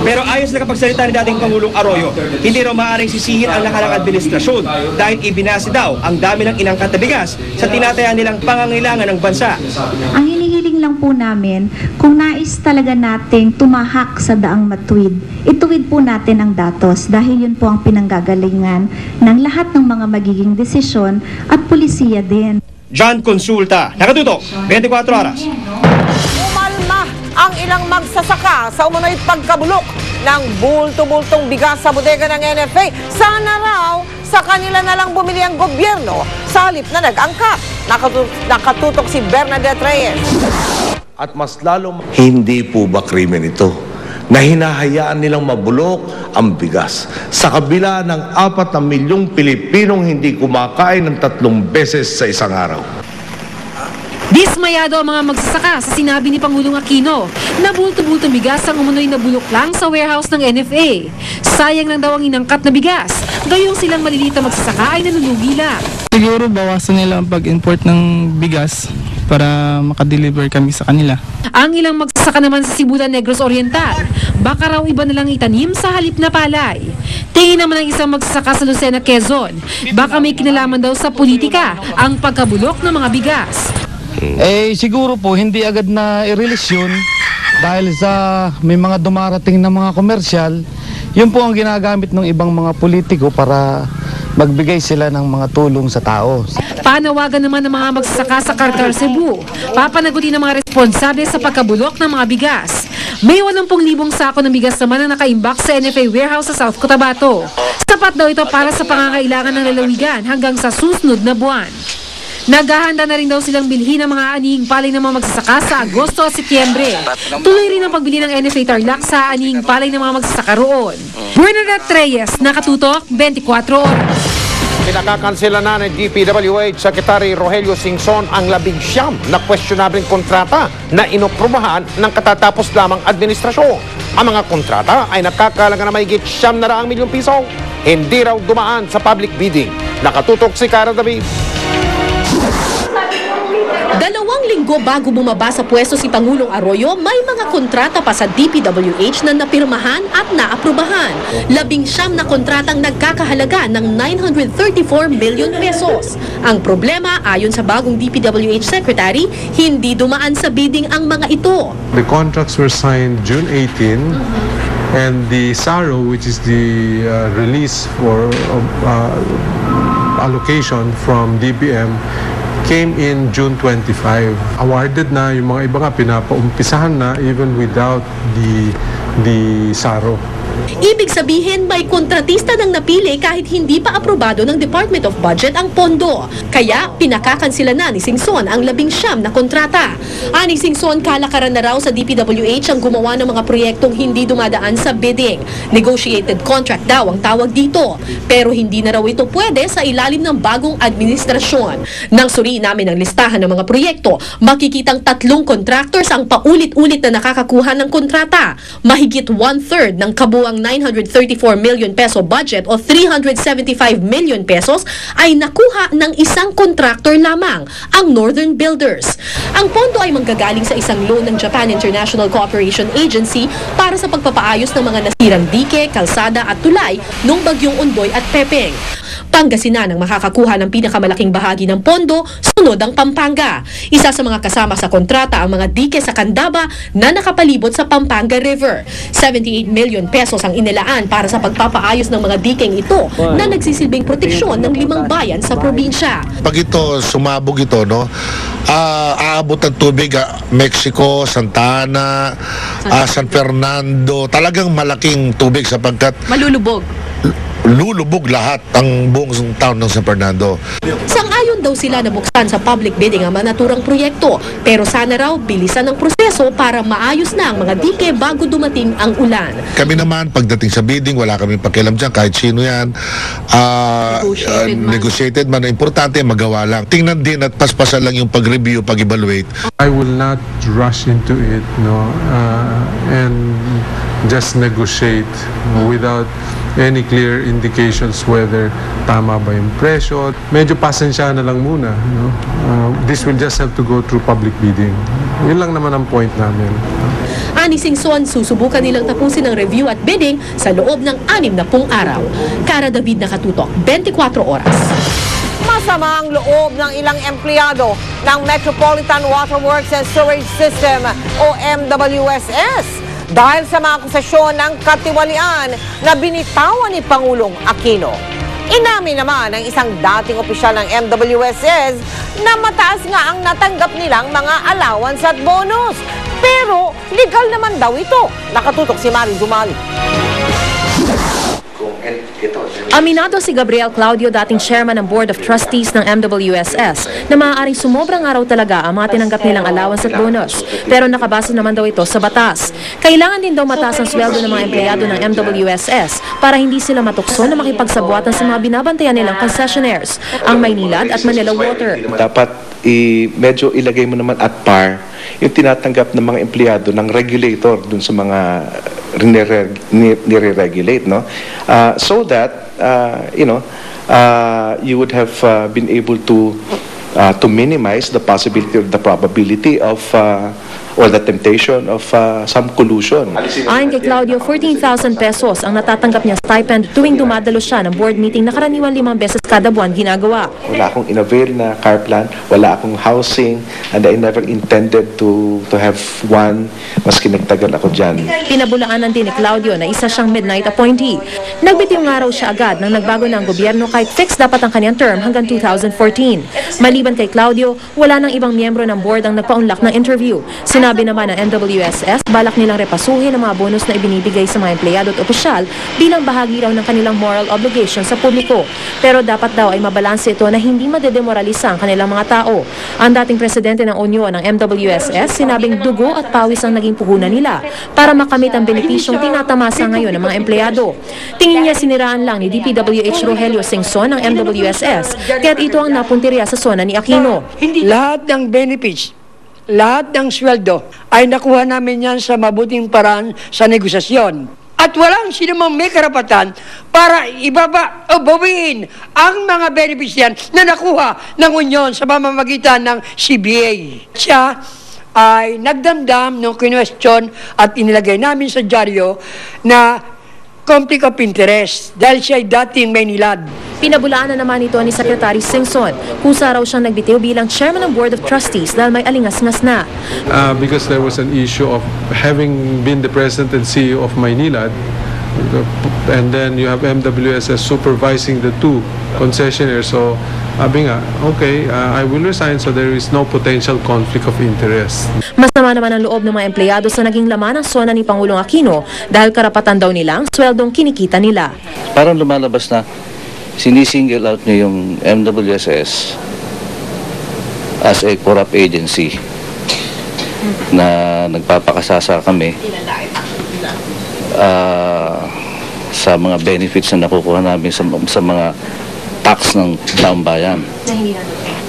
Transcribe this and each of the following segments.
Pero ayos na kapagsalita ni dating Pangulong Arroyo, hindi raw maaaring sisihin ang nakalang administrasyon dahil ibinase daw ang dami ng inangkat na bigas sa tinataya nilang pangangailangan ng bansa. Ang hinihiling lang po namin, kung nais talaga nating tumahak sa daang matuwid, ituwid po natin ang datos dahil yun po ang pinanggagalingan ng lahat ng mga magiging desisyon at pulisiya din. John Consulta, Nakatutok, 24 Oras. Umalma ang ilang magsasaka sa umunoy pagkabulok ng bulto-bultong bigas sa bodega ng NFA. Sana raw sa kanila na lang bumili ang gobyerno sa halip na nag-angkat. Nakatutok si Bernadette Reyes. At mas lalo, hindi po ba krimen ito na hinahayaan nilang mabulok ang bigas sa kabila ng 4 milyong Pilipinong hindi kumakain ng 3 beses sa isang araw? Dismayado ang mga magsasaka sa sinabi ni Pangulong Aquino na bulto-bulto bigas ang umunoy na bulok lang sa warehouse ng NFA. Sayang lang daw ang inangkat na bigas, gayong silang maliliit na magsasaka ay nanulugi lang. Siguro bawasan nila ang pag-import ng bigas para makadeliver kami sa kanila. Ang ilang magsasaka naman sa Sibulan Negros Oriental, baka raw iba na lang itanim sa halip na palay. Tingin naman ng isang magsasaka sa Lucena, Quezon, baka may kinalaman daw sa politika ang pagkabulok ng mga bigas. Siguro po hindi agad na i-release yun dahil sa may mga dumarating na mga komersyal. Yun po ang ginagamit ng ibang mga politiko para magbigay sila ng mga tulong sa tao. Panawagan naman ng mga magsasaka sa Carcar Cebu, papanagutin ng mga responsable sa pagkabulok ng mga bigas. May 80,000 sako ng bigas naman na nakaimbak sa NFA warehouse sa South Cotabato. Sapat daw ito para sa pangangailangan ng lalawigan hanggang sa susunod na buwan. Naghahanda na rin daw silang bilhin ng mga anihing palay ng mga magsasaka sa Agosto at Setyembre. Tuloy rin ang pagbili ng NFA Tarlac sa anihing palay ng mga magsasaka roon. Bernadette Reyes, Nakatutok, 24 Oras. Pinakakansela na ni DPWH Secretary Rogelio Singson ang 19 na questionable kontrata na inoprubahan ng katatapos lamang administrasyon. Ang mga kontrata ay nakakalaga na mahigit 900 milyong piso. Hindi raw dumaan sa public bidding. Nakatutok si Cara David. 2 linggo bago bumaba sa pwesto si Pangulong Arroyo, may mga kontrata pa sa DPWH na napirmahan at naaprubahan. 19 na kontratang nagkakahalaga ng 934 million pesos. Ang problema, ayon sa bagong DPWH Secretary, hindi dumaan sa bidding ang mga ito. The contracts were signed June 18 and the SARO, which is the release for allocation from DBM, came in June 25. Awarded na yung mga iba nga pinapaumpisahan na even without the SARO. Ibig sabihin, may kontratista nang napili kahit hindi pa aprobado ng Department of Budget ang pondo. Kaya pinakakansila na ni Singson ang 19 na kontrata. Ani Singson, kalakaran na raw sa DPWH ang gumawa ng mga proyektong hindi dumadaan sa bidding. Negotiated contract daw ang tawag dito. Pero hindi na raw ito pwede sa ilalim ng bagong administrasyon. Nang suriin namin ang listahan ng mga proyekto, makikitang 3 contractors ang paulit-ulit na nakakakuha ng kontrata. Mahigit 1/3 ng kabuang 934 million peso budget o 375 million pesos ay nakuha ng isang contractor lamang, ang Northern Builders. Ang pondo ay manggagaling sa isang loan ng Japan International Cooperation Agency para sa pagpapaayos ng mga nasirang dike, kalsada at tulay nung bagyong Undoy at Pepeng. Pangasinan ang makakakuha ng pinakamalaking bahagi ng pondo, sunod ang Pampanga. Isa sa mga kasama sa kontrata ang mga dike sa Candaba na nakapalibot sa Pampanga River. 78 million pesos ang inilaan para sa pagpapaayos ng mga dikeng ito na nagsisilbing proteksyon ng 5 bayan sa probinsya. Pag ito, sumabog ito, no? Aabot ang tubig, Mexico, Santa Ana, San Fernando, talagang malaking tubig sapagkat lulubog lahat ang buong town ng San Fernando. Sang-ayon daw sila na buksan sa public bidding ang mga naturang proyekto, pero sana raw bilisan ang proseso para maayos na ang mga dike bago dumating ang ulan. Kami naman, pagdating sa bidding, wala kaming pakialam dyan, kahit sino yan. Negotiated man. Importante, magawa lang. Tingnan din at paspasan lang yung pag-review, pag-evaluate. I will not rush into it, no, and just negotiate without any clear indications whether tama ba yung presyo. Medyo pasensya na lang muna, no? This will just have to go through public bidding. Yun lang naman ang point namin. Ani Singson, susubukan nilang tapusin ang review at bidding sa loob ng 60 araw. Cara David, Nakatutok, 24 oras. Masama ang loob ng ilang empleyado ng Metropolitan Water Works and Sewerage System o MWSS dahil sa mga akusasyon ng katiwalian na binitawan ni Pangulong Aquino. Inamin naman ng isang dating opisyal ng MWSS na mataas nga ang natanggap nilang mga allowance at bonus. Pero legal naman daw ito. Nakatutok si Mari Dumali. Aminado si Gabriel Claudio, dating chairman ng Board of Trustees ng MWSS, na maaaring sumobrang araw talaga ang mga tinanggap nilang allowance at bonus. Pero nakabase naman daw ito sa batas. Kailangan din daw mataas ang sweldo ng mga empleyado ng MWSS para hindi sila matukso na makipagsabuatan sa mga binabantayan nilang concessionaires, ang Maynilad at Manila Water. Dapat medyo ilagay mo naman at par yung tinatanggap ng mga empleyado ng regulator dun sa mga nire-regulate, no? So that you would have been able to minimize the possibility or the probability of or the temptation of some collusion. Ayon kay Claudio, 14,000 pesos ang natatanggap niya stipend tuwing dumadalo siya ng board meeting na karaniwan 5 beses kada buwan ginagawa. Wala akong in-avail na car plan, wala akong housing, and I never intended to have one, maski nagtagal ako dyan. Pinabulaanan din ni Claudio na isa siyang midnight appointee. Nagbitiw nga raw siya agad nang nagbago na ang gobyerno kahit fixed dapat ang kanyang term hanggang 2014. Maliban kay Claudio, wala nang ibang miyembro ng board ang nagpaunlak ng interview. Sinabi naman ng MWSS, balak nilang repasuhin ang mga bonus na ibinibigay sa mga empleyado at opisyal bilang bahagi raw ng kanilang moral obligation sa publiko. Pero dapat daw ay mabalanse ito na hindi madedemoralisa ang kanilang mga tao. Ang dating presidente ng Union ng MWSS, sinabing dugo at pawis ang naging puhunan nila para makamit ang benepisyong tinatamasa ngayon ng mga empleyado. Tingin niya siniraan lang ni DPWH Rogelio Singson ng MWSS, kaya't ito ang napuntirya sa sona ni Aquino. Lahat ng benefits, lahat ng sweldo ay nakuha namin yan sa mabuting paraan sa negosasyon. At walang sino mang may karapatan para ibaba o bawiin ang mga benefits yan na nakuha ng Union sa pamamagitan ng CBA. Siya ay nagdamdam ng question at inilagay namin sa dyaryo na conflict of interest dahil siya ay dating Maynilad. Pinabulaan na naman ito ni Secretary Singson. Kusa raw siyang nagbitiw bilang chairman ng Board of Trustees dahil may alingas-ngas na. Because there was an issue of having been the president and CEO of Maynilad, and then you have MWSS supervising the two concessionaires. So, sabi nga, okay, I will resign so there is no potential conflict of interest. Masama naman ang loob ng mga empleyado sa naging laman ng sona ni Pangulong Aquino dahil karapatan daw nila ang sweldong kinikita nila. Parang lumalabas na sinisingle out niyo yung MWSS as a corrupt agency na nagpapakasasa kami sa mga benefits na nakukuha namin sa mga tax ng taong bayan.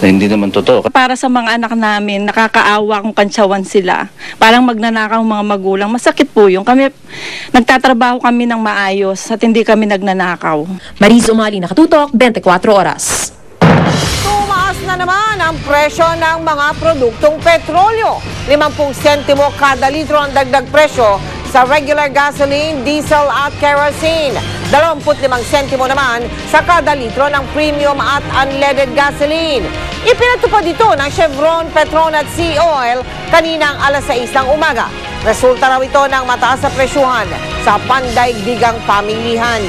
Na hindi naman totoo. Para sa mga anak namin, nakakaawa kung kantsawan sila. Parang magnanakaw mga magulang. Masakit po yung kami, nagtatrabaho kami ng maayos at hindi kami nagnanakaw. Mariz Umali, Nakatutok, 24 oras. Tumaas na naman ang presyo ng mga produktong petrolyo. 50 sentimo kada litro ang dagdag presyo sa regular gasoline, diesel at kerosene. 25 sentimo naman sa kada litro ng premium at unleaded gasoline. Ipinatupad ito ng Chevron, Petron at Sea Oil kaninang alas 6 ng umaga. Resulta raw ito ng mataas na presyuhan sa pandaigdigang pamilihan.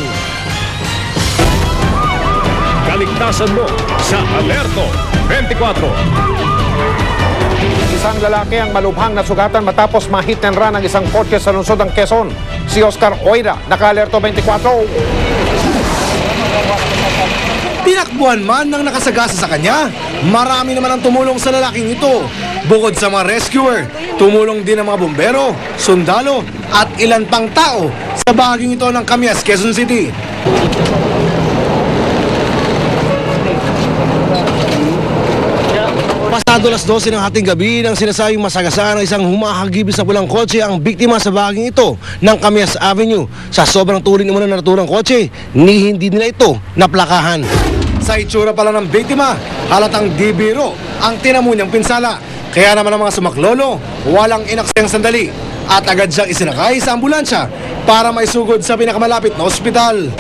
Kaligtasan mo sa Alerto 24. Isang lalaki ang malubhang nasugatan matapos ma-hit and run ang isang kotse sa lungsod ng Quezon. Si Oscar Oira, naka-Alerto 24. Tinakbuhan man ng nakasagasa sa kanya, marami naman ang tumulong sa lalaking ito. Bukod sa mga rescuer, tumulong din ang mga bumbero, sundalo at ilan pang tao sa bahaging ito ng Camias, Quezon City. Pasado alas 12 ng hating gabi nang sinasabing masagasaan ng isang humahagibis na pulang kotse ang biktima sa bahaging ito ng Camias Avenue. Sa sobrang tuloy naman ng naturang kotse, hindi nila ito naplakahan. Sa itsura pala ng biktima, halatang di biro ang tinamo niyang pinsala. Kaya naman ang mga sumaklolo, walang inaksayang sandali. at agad siyang isinakay sa ambulansya para maisugod sa pinakamalapit na ospital.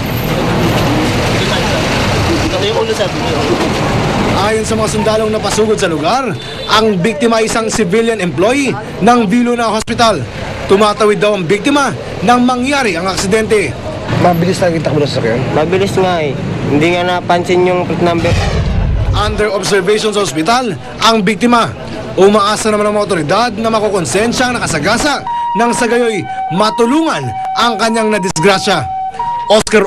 Ayon sa mga sundalong napasugod sa lugar, ang biktima ay isang civilian employee ng Viluna Hospital. Tumatawid daw ang biktima nang mangyari ang aksidente. Mabilis na yung takbo ng sasakyan? Mabilis nga eh. Hindi nga napansin yung plate number. Under observation sa ospital, ang biktima. Umaasa naman ang mga otoridad na makukonsensya ang nakasagasa nang sa gayoy matulungan ang kanyang nadisgrasya. Oscar